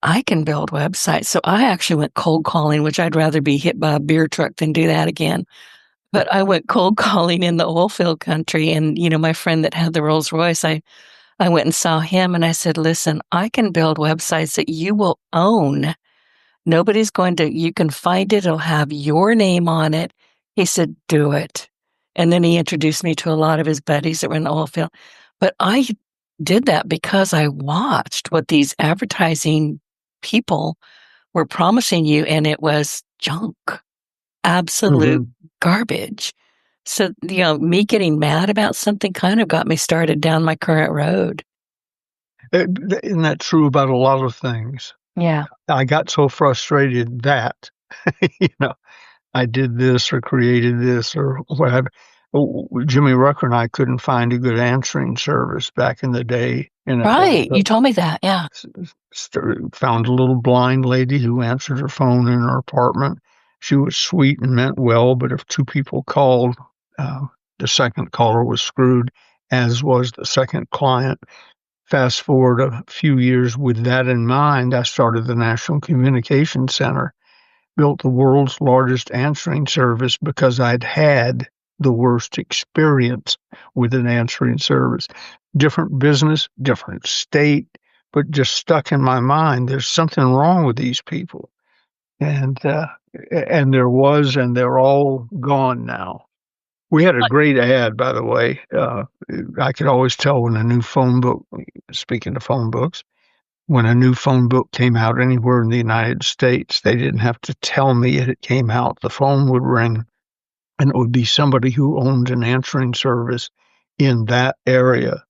I can build websites." So I actually went cold calling, which I'd rather be hit by a beer truck than do that again. But I went cold calling in the oil field country. And, my friend that had the Rolls Royce, I went and saw him and I said, "Listen, I can build websites that you will own. You can find it. It'll have your name on it." He said, "Do it." And then he introduced me to a lot of his buddies that were in the oil field. But I did that because I watched what these advertising people were promising you, and it was junk, absolute Mhm. garbage. So, me getting mad about something kind of got me started down my current road. Isn't that true about a lot of things? Yeah. I got so frustrated that, you know, I did this or created this or whatever. Jimmy Rucker and I couldn't find a good answering service back in the day. And Right, you told me that, yeah. found a little blind lady who answered her phone in her apartment. She was sweet and meant well, but if two people called, uh, The second caller was screwed, as was the second client. Fast forward a few years with that in mind, I started the National Communications Center, built the world's largest answering service because I'd had the worst experience with an answering service. Different business, different state, but just stuck in my mind. There's something wrong with these people. And there was, and they're all gone now. We had a great ad, by the way. I could always tell when a new phone book, speaking of phone books, when a new phone book came out anywhere in the United States, they didn't have to tell me it came out. The phone would ring, and it would be somebody who owned an answering service in that area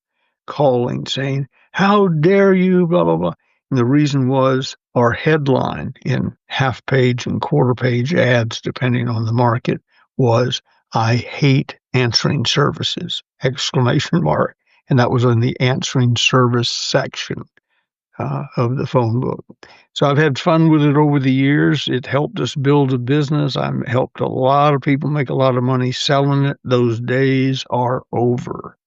calling, saying, "How dare you, blah, blah, blah." And the reason was our headline in half-page and quarter-page ads, depending on the market, was, "I hate answering services!" Exclamation mark. And that was in the answering service section of the phone book. So I've had fun with it over the years. It helped us build a business. I've helped a lot of people make a lot of money selling it. Those days are over.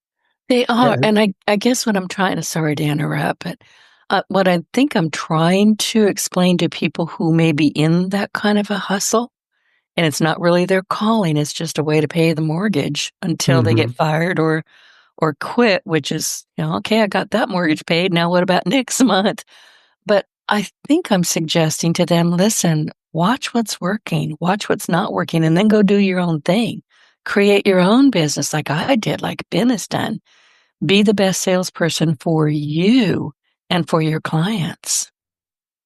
They are. And And I guess what I'm trying to, sorry to interrupt, but what I think I'm trying to explain to people who may be in that kind of a hustle, and it's not really their calling, it's just a way to pay the mortgage until they get mhm. fired or quit, which is, okay, I got that mortgage paid. Now what about next month? But I think I'm suggesting to them, listen, watch what's working, watch what's not working, and then go do your own thing. Create your own business like I did, like Ben has done. Be the best salesperson for you and for your clients.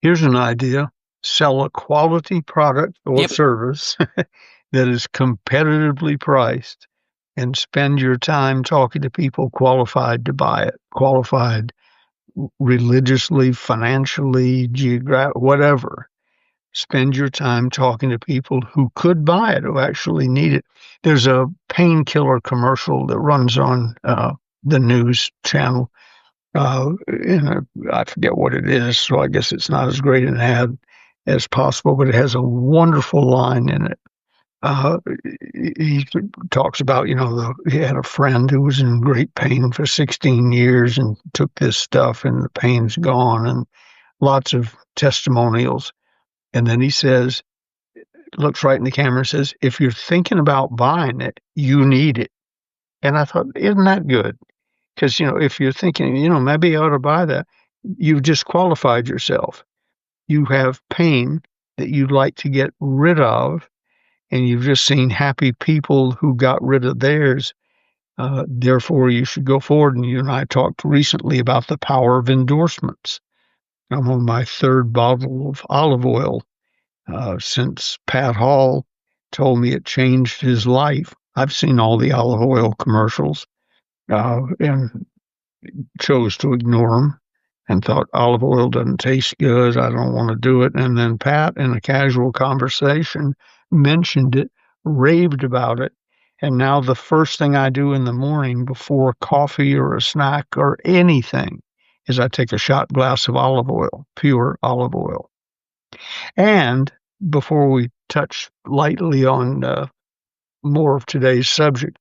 Here's an idea. Sell a quality product or Yep. service that is competitively priced and spend your time talking to people qualified to buy it, qualified religiously, financially, whatever. Spend your time talking to people who could buy it, who actually need it. There's a painkiller commercial that runs on the news channel. I forget what it is, so I guess it's not as great an ad as possible, but it has a wonderful line in it. Uh, he talks about, he had a friend who was in great pain for 16 years and took this stuff and the pain's gone, and lots of testimonials. And then he says, looks right in the camera and says, "If you're thinking about buying it, you need it." And I thought, isn't that good? Because, if you're thinking, maybe I ought to buy that, you've disqualified yourself. You have pain that you'd like to get rid of, and you've just seen happy people who got rid of theirs. Therefore, you should go forward. And you and I talked recently about the power of endorsements. I'm on my third bottle of olive oil since Pat Hall told me it changed his life. I've seen all the olive oil commercials and chose to ignore them and thought olive oil doesn't taste good. I don't want to do it. And then Pat, in a casual conversation, mentioned it, raved about it. And now the first thing I do in the morning before coffee or a snack or anything is I take a shot glass of olive oil, pure olive oil. And before we touch lightly on more of today's subject,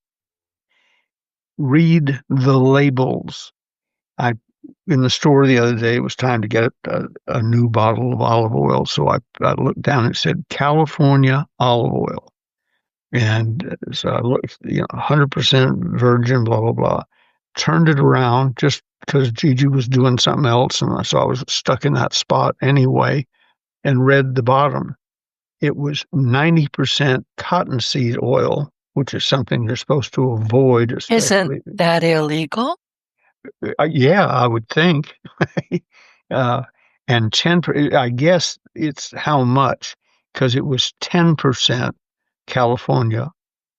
read the labels. I in the store the other day, it was time to get a new bottle of olive oil. So I looked down and it said California olive oil. And so I looked, 100% virgin, blah, blah, blah. Turned it around just because Gigi was doing something else. And so I was stuck in that spot anyway and read the bottom. It was 90% cottonseed oil, which is something you're supposed to avoid, Isn't especially. that illegal? Yeah, I would think. uh, and 10, I guess it's how much, because it was 10% California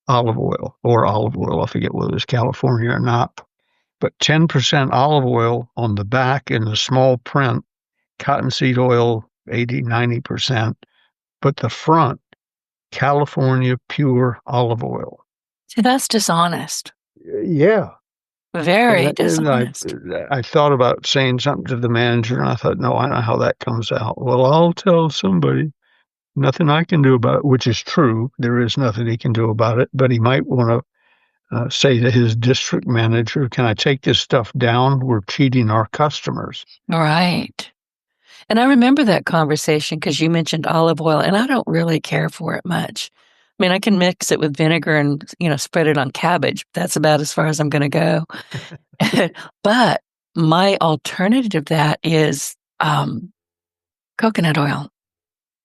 olive oil or olive oil. I forget whether it's California or not, but 10% olive oil on the back in the small print, cottonseed oil, 80, 90%, but the front, California pure olive oil. See, that's dishonest. Yeah. Very And dishonest. I thought about saying something to the manager, and I thought, no, I know how that comes out. Well, I'll tell somebody. Nothing I can do about it, which is true. There is nothing he can do about it, but he might want to say to his district manager, "Can I take this stuff down? We're cheating our customers." All right. And I remember that conversation because you mentioned olive oil, and I don't really care for it much. I mean, I can mix it with vinegar and, spread it on cabbage. That's about as far as I'm gonna go. But my alternative to that is, coconut oil.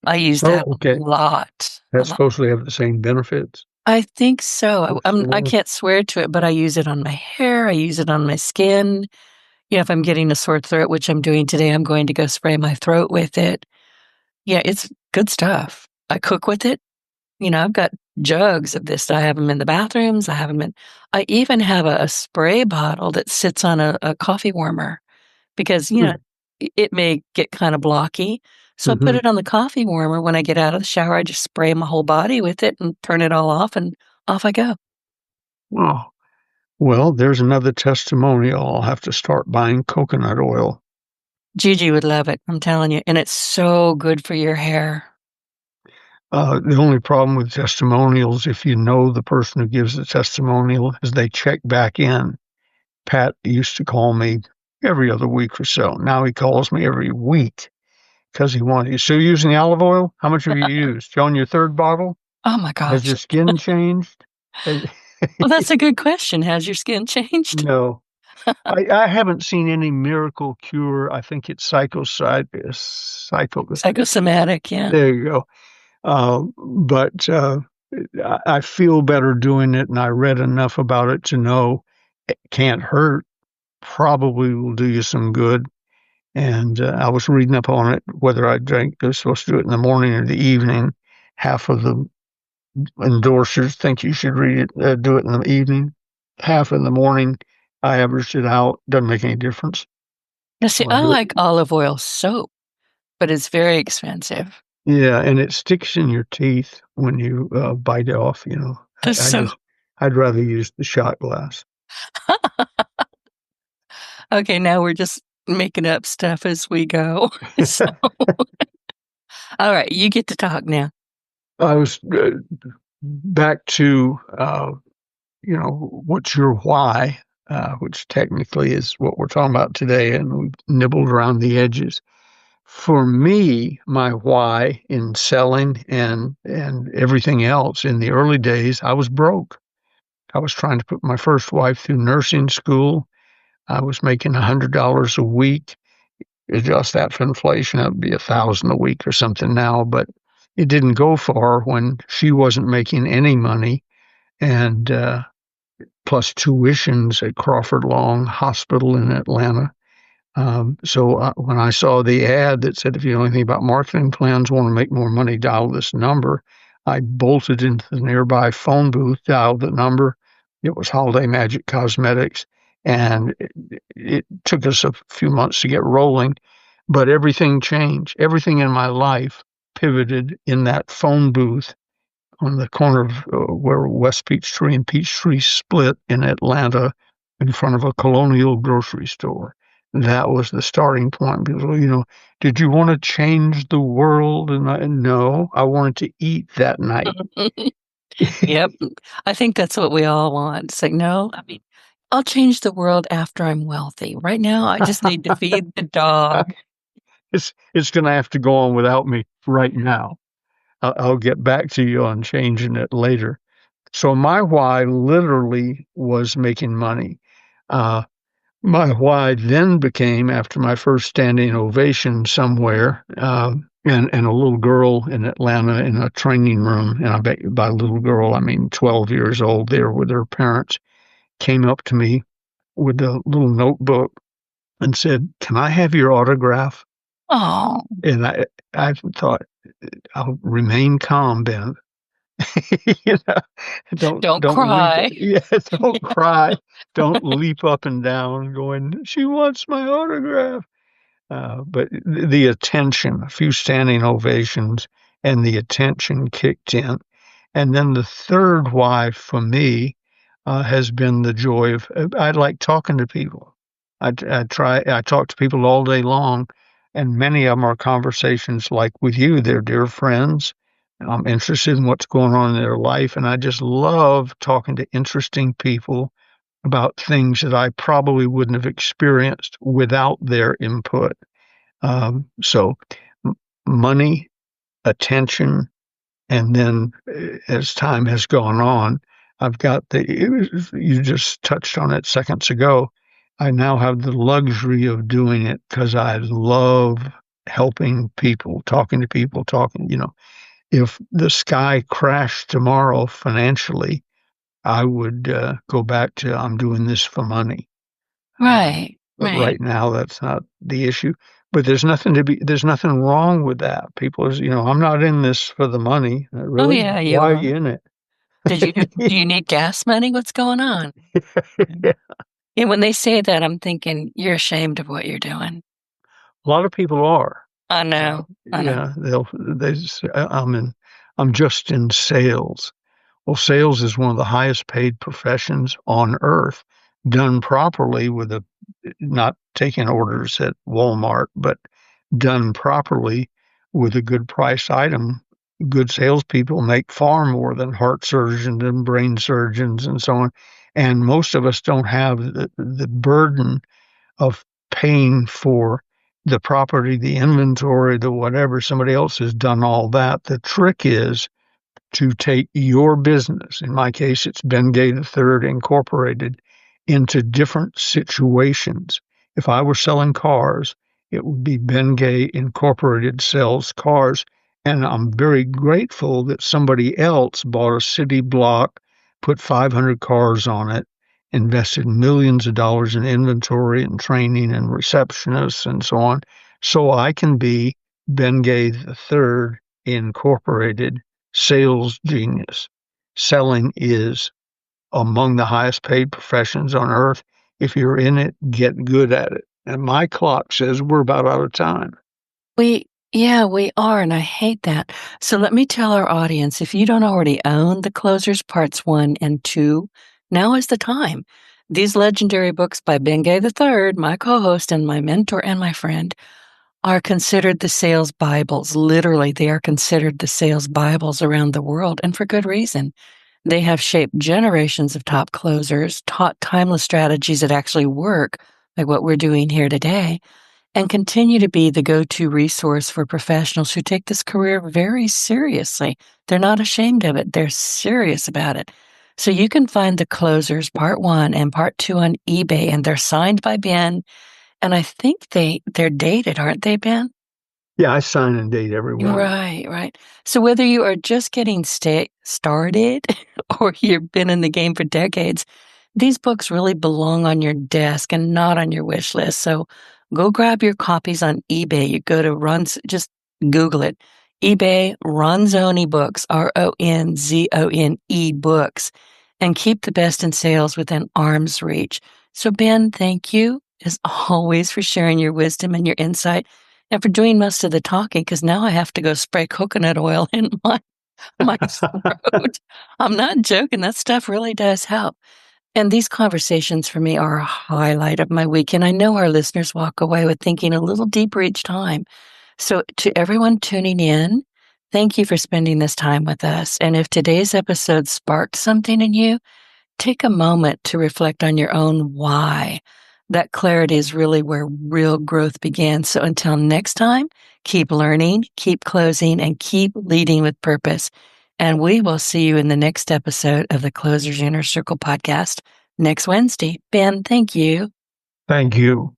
I use Oh, that a okay. lot, a That's lot. supposed to have the same benefits. I think so. I Sure. can't swear to it, but I use it on my hair, I use it on my skin. If I'm getting a sore throat, which I'm doing today, I'm going to go spray my throat with it. Yeah, it's good stuff. I cook with it. I've got jugs of this. I have them in the bathrooms. I even have a spray bottle that sits on a coffee warmer because, it may get kind of blocky. So I put Mm-hmm. it on the coffee warmer. When I get out of the shower, I just spray my whole body with it and turn it all off, and off I go. Oh, well, there's another testimonial. I'll have to start buying coconut oil. Gigi would love it. I'm telling you. And it's so good for your hair. The only problem with testimonials, if you know the person who gives the testimonial, is they check back in. Pat used to call me every other week or so. Now he calls me every week because he wanted. So you're using olive oil? How much have you used? You on your third bottle? Oh my Has gosh. your skin changed? Well, that's a good question. Has your skin changed? No. I haven't seen any miracle cure. I think it's Psychosomatic, yeah. there you go. But I feel better doing it, and I read enough about it to know it can't hurt. Probably will do you some good. And I was reading up on it, whether I was supposed to do it in the morning or the evening. Half of the endorsers think you should do it in the evening. Half in the morning. I averaged it out. Doesn't make any difference. Now, see, So I I do it. like olive oil soap, but it's very expensive. Yeah, and it sticks in your teeth when you bite it off. I So, just I'd rather use the shot glass. okay, now we're just making up stuff as we go. So, all right, you get to talk now. I was back to what's your why, which technically is what we're talking about today, and we nibbled around the edges. For me, my why in selling and everything else in the early days, I was broke. I was trying to put my first wife through nursing school. I was making $100 a week. Adjust that for inflation, that would be 1,000 a week or something now. But it didn't go far when she wasn't making any money, and plus tuitions at Crawford Long Hospital in Atlanta. So when I saw the ad that said, if you know anything about marketing plans, want to make more money, dial this number, I bolted into the nearby phone booth, dialed the number. It was Holiday Magic Cosmetics, and it took us a few months to get rolling, but everything changed. Everything in my life pivoted in that phone booth on the corner of where West Peachtree and Peachtree split in Atlanta in front of a Colonial grocery store. That was the starting point. People, did you want to change the world? No, I wanted to eat that night. Yep. I think that's what we all want. It's like, no, I mean, I'll change the world after I'm wealthy. Right now, I just need to feed the dog. It's going to have to go on without me right now. I'll get back to you on changing it later. So my why literally was making money. Uh, My why then became, after my first standing ovation somewhere, and a little girl in Atlanta in a training room, and I bet by little girl I mean 12 years old, there with her parents, came up to me with a little notebook and said, "Can I have your autograph?" Oh, And I thought, I'll remain calm, Ben. you know, don't don't leap. cry. Yeah, don't cry. Don't leap up and down, going, "She wants my autograph." But the attention, a few standing ovations, and the attention kicked in. And then the third why for me has been the joy of, I like talking to people. I talk to people all day long, and many of them are conversations like with you. They're dear friends. I'm interested in what's going on in their life, and I just love talking to interesting people about things that I probably wouldn't have experienced without their input. So money, attention, and then as time has gone on, I've got you just touched on it seconds ago. I now have the luxury of doing it because I love helping people, talking to people, if the sky crashed tomorrow financially, I would go back to I'm doing this for money. Right, But right. right now, that's not the issue. But there's nothing wrong with that. People is, I'm not in this for the money. Oh, Really? yeah, you Why are are. you in it? Do you need gas money? What's going on? Yeah. And when they say that, I'm thinking you're ashamed of what you're doing. A lot of people are. I know. I know. Yeah, they say, I'm just in sales. Well, sales is one of the highest paid professions on earth, done properly not taking orders at Walmart, but done properly with a good price item. Good salespeople make far more than heart surgeons and brain surgeons and so on. And most of us don't have the burden of paying for the property, the inventory, the whatever. Somebody else has done all that. The trick is to take your business, in my case, it's Bengay III Incorporated, into different situations. If I were selling cars, it would be Bengay Incorporated sells cars. And I'm very grateful that somebody else bought a city block, put 500 cars on it, invested millions of dollars in inventory and training and receptionists and so on, so I can be Bengay III Incorporated sales genius. Selling is among the highest paid professions on earth. If you're in it, get good at it. And my clock says we're about out of time. Yeah, we are, and I hate that. So let me tell our audience, if you don't already own The Closers Parts 1 and 2, now is the time. These legendary books by Bengay III, my co-host and my mentor and my friend, are considered the sales Bibles. Literally, they are considered the sales Bibles around the world, and for good reason. They have shaped generations of top closers, taught timeless strategies that actually work, like what we're doing here today, and continue to be the go-to resource for professionals who take this career very seriously. They're not ashamed of it. They're serious about it. So you can find The Closers Part 1 and Part 2 on eBay, and they're signed by Ben. And I think they're dated, aren't they, Ben? Yeah, I sign and date every one. Right, right. So whether you are just getting started or you've been in the game for decades, these books really belong on your desk and not on your wish list. So go grab your copies on eBay. You go to just Google it. eBay Ronzoni Books, Ronzone Books, and keep the best in sales within arm's reach. So Ben, thank you as always for sharing your wisdom and your insight and for doing most of the talking, because now I have to go spray coconut oil in my throat. I'm not joking. That stuff really does help. And these conversations for me are a highlight of my week. And I know our listeners walk away with thinking a little deeper each time. So to everyone tuning in, thank you for spending this time with us. And if today's episode sparked something in you, take a moment to reflect on your own why. That clarity is really where real growth begins. So until next time, keep learning, keep closing, and keep leading with purpose. And we will see you in the next episode of the Closers Inner Circle podcast next Wednesday. Ben, thank you. Thank you.